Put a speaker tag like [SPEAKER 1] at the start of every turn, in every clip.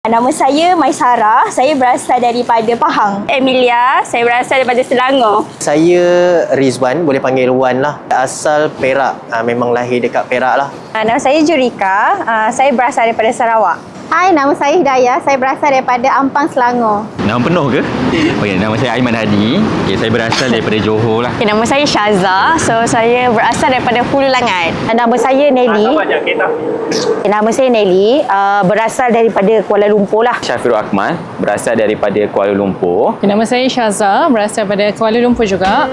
[SPEAKER 1] Nama saya Maisara, saya berasal daripada Pahang.
[SPEAKER 2] Emilia, saya berasal daripada Selangor.
[SPEAKER 3] Saya Rizwan, boleh panggil Wan lah. Asal Perak, memang lahir dekat Perak lah.
[SPEAKER 1] Nama saya Jurika, saya berasal daripada Sarawak.
[SPEAKER 4] Hai, nama saya Hidayah. Saya berasal daripada Ampang, Selangor.
[SPEAKER 5] Nama penuh ke? Okay, nama saya Aiman Hadi. Okay, saya berasal daripada Johor lah.
[SPEAKER 2] Okay, nama saya Syaza. So, saya berasal daripada Hulu Langat.
[SPEAKER 4] Nama saya Nelly. Nama saya Nelly. Berasal daripada Kuala Lumpur lah.
[SPEAKER 5] Syafirul Akmal, berasal daripada Kuala Lumpur.
[SPEAKER 6] Okay, nama saya Syaza. Berasal daripada Kuala Lumpur juga.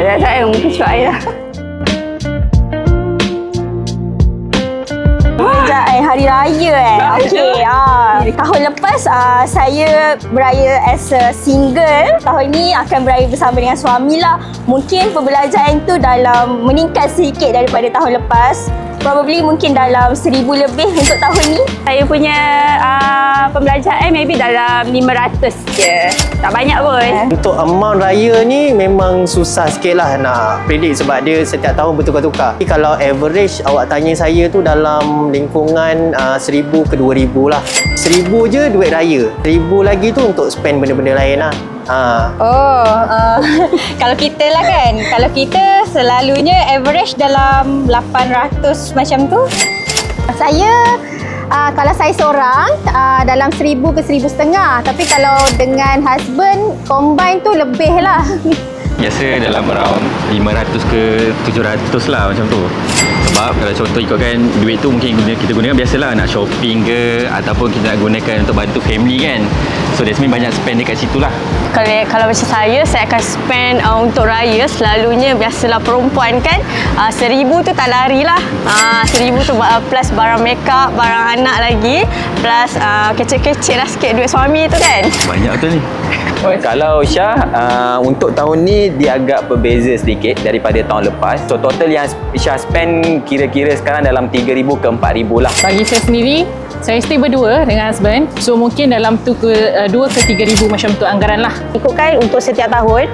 [SPEAKER 2] Saya mungkin cuak lah.
[SPEAKER 1] Hari Raya Okey. Tahun lepas saya beraya as a single. Tahun ni akan beraya bersama dengan suami lah. Mungkin perbelanjaan tu dalam meningkat sedikit daripada tahun lepas. Probably mungkin dalam 1,000 lebih untuk tahun ni.
[SPEAKER 2] Saya punya pembelanjaan maybe dalam 500 je. Tak banyak pun.
[SPEAKER 3] Untuk amount raya ni memang susah sikit lah nak predict sebab dia setiap tahun bertukar-tukar. Kalau average awak tanya saya tu dalam lingkungan 1,000 ke 2,000 lah. 1,000 je duit raya. 1,000 lagi tu untuk spend benda-benda lain lah.
[SPEAKER 1] Kalau kita lah kan, kalau kita selalunya average dalam 800 macam tu.
[SPEAKER 4] Kalau saya seorang, dalam 1,000 ke 1,500. Tapi kalau dengan husband, combine tu lebih lah.
[SPEAKER 5] Biasa dalam around 500 ke 700 lah macam tu. Sebab kalau contoh ikutkan duit tu mungkin kita gunakan biasalah nak shopping ke ataupun kita nak gunakan untuk bantu family kan. So that's mean banyak spend dekat situ lah.
[SPEAKER 2] Kalau macam saya akan spend untuk raya. Selalunya biasalah perempuan kan 1,000 tu tak lari lah. 1,000 tu plus barang makeup, barang anak lagi, plus kecil-kecil lah sikit duit suami tu kan.
[SPEAKER 5] Banyak tu ni.
[SPEAKER 7] Kalau Syah, untuk tahun ni dia agak berbeza sedikit daripada tahun lepas. So total yang Syah spend kira-kira sekarang dalam 3,000 ke 4,000 lah.
[SPEAKER 6] Bagi saya sendiri, saya stay berdua dengan husband. So mungkin dalam 2 ke 3,000 macam tu anggaran lah.
[SPEAKER 4] Ikutkan untuk setiap tahun,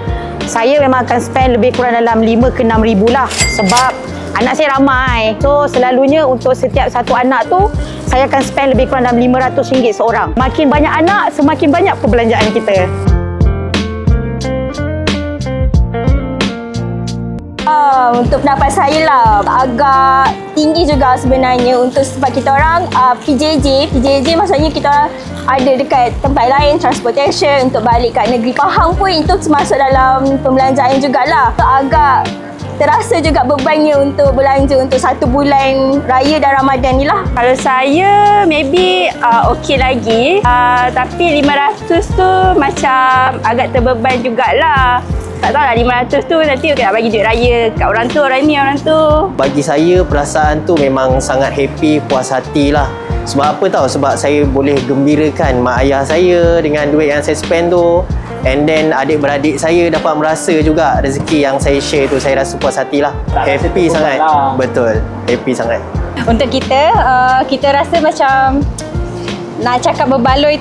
[SPEAKER 4] saya memang akan spend lebih kurang dalam 5 ke 6,000 lah. Sebab anak saya ramai. So selalunya untuk setiap satu anak tu, saya akan spend lebih kurang dalam RM500 seorang. Makin banyak anak, semakin banyak perbelanjaan kita.
[SPEAKER 1] Untuk pendapat saya lah, agak tinggi juga sebenarnya untuk sebab kita orang PJJ maksudnya kita orang ada dekat tempat lain, transportation untuk balik kat negeri Pahang pun itu termasuk dalam pembelanjaan jugalah. Agak terasa juga bebannya untuk belanja untuk 1 bulan raya dan Ramadan ni lah.
[SPEAKER 2] Kalau saya maybe okey lagi, tapi 500 tu macam agak terbeban jugalah. Tak tahu lah 500 tu nanti nak bagi duit raya kat orang tu, orang ni, orang tu.
[SPEAKER 3] Bagi saya perasaan tu memang sangat happy, puas hati lah. Sebab apa tahu? Sebab saya boleh gembirakan mak ayah saya dengan duit yang saya spend tu. And then adik-beradik saya dapat merasa juga rezeki yang saya share tu, saya rasa puas hati lah. Happy sangat. Betul, happy sangat.
[SPEAKER 1] Untuk kita, kita rasa macam nak cakap berbaloi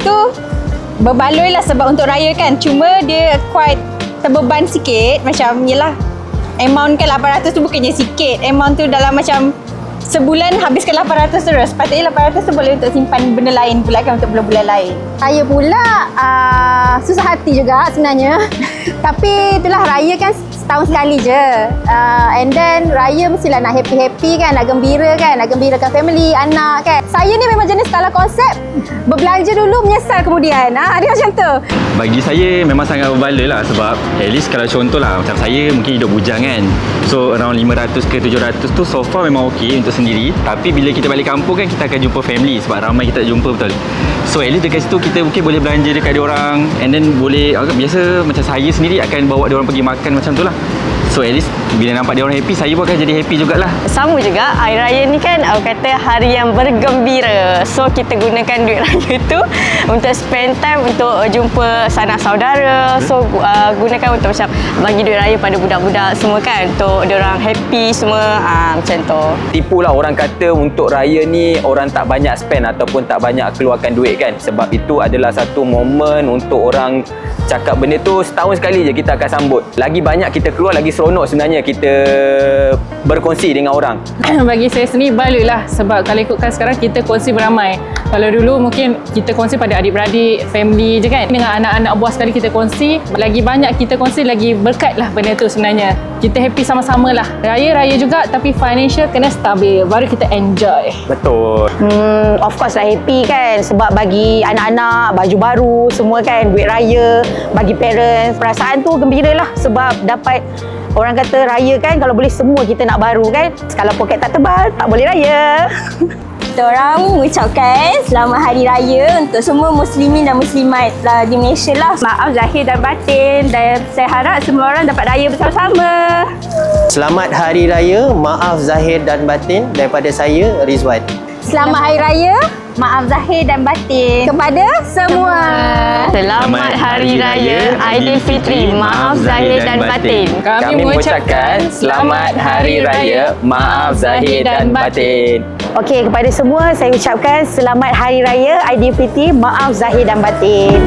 [SPEAKER 1] lah sebab untuk raya kan. Cuma dia quite terbeban sikit. Macam yelah, amount kan 800 tu bukannya sikit. Amount tu dalam macam sebulan habiskan 800 terus. Patutnya 800 tu boleh untuk simpan benda lain pula kan, untuk bulan-bulan lain.
[SPEAKER 4] Saya pula susah hati juga sebenarnya. Tapi itulah, raya kan setahun sekali je. And then raya mestilah nak happy-happy kan, nak gembira kan, nak gembirakan family, anak kan. Saya ni memang jenis kalau konsep berbelanja dulu menyesal kemudian. Dia macam tu.
[SPEAKER 5] Bagi saya memang sangat berbala lah sebab at least kalau contoh lah macam saya mungkin hidup bujang kan. So around 500 ke 700 tu so far memang okey untuk sendiri. Tapi bila kita balik kampung kan kita akan jumpa family sebab ramai kita tak jumpa betul. So at least dekat situ kita mungkin boleh belanja dekat diorang. And then boleh, biasa macam saya sendiri akan bawa diorang pergi makan macam tu lah. So at least bila nampak diorang happy, saya pun akan jadi happy jugalah.
[SPEAKER 2] Sama juga, hari raya ni kan kata hari yang bergembira. So kita gunakan duit raya tu untuk spend time untuk jumpa sanak saudara. So gunakan untuk macam bagi duit raya pada budak-budak semua kan, untuk diorang happy semua, macam tu.
[SPEAKER 7] Tipulah orang kata untuk raya ni orang tak banyak spend ataupun tak banyak keluarkan duit kan. Sebab itu adalah satu momen untuk orang cakap benda tu setahun sekali je kita akan sambut. Lagi banyak kita keluar, lagi seronok seronok sebenarnya kita berkongsi dengan orang.
[SPEAKER 6] Bagi saya sendiri balutlah, sebab kalau ikutkan sekarang kita kongsi beramai. Kalau dulu mungkin kita kongsi pada adik-beradik, family je kan. Dengan anak-anak buah sekali kita kongsi, lagi banyak kita kongsi, lagi berkat lah benda tu sebenarnya. Kita happy sama-sama lah. Raya juga tapi financial kena stabil, baru kita enjoy.
[SPEAKER 7] Betul.
[SPEAKER 8] Of course lah happy kan, sebab bagi anak-anak baju baru semua kan, duit raya, bagi parents perasaan tu gembira lah, sebab dapat, orang kata raya kan, kalau boleh semua kita nak baru kan. Kalau poket tak tebal tak boleh raya.
[SPEAKER 1] Kita orang mengucapkan selamat hari raya untuk semua muslimin dan muslimat di Malaysia lah. Maaf zahir dan batin, dan saya harap semua orang dapat raya bersama-sama.
[SPEAKER 3] Selamat Hari Raya, maaf zahir dan batin daripada saya, Rizwan.
[SPEAKER 4] Selamat Hari Raya, maaf zahir dan batin kepada semua.
[SPEAKER 2] Selamat Hari Raya Aidilfitri, maaf zahir dan batin.
[SPEAKER 7] Kami mengucapkan selamat Hari Raya, maaf zahir dan batin.
[SPEAKER 8] Okey, kepada semua saya ucapkan selamat Hari Raya Aidilfitri, maaf zahir dan batin.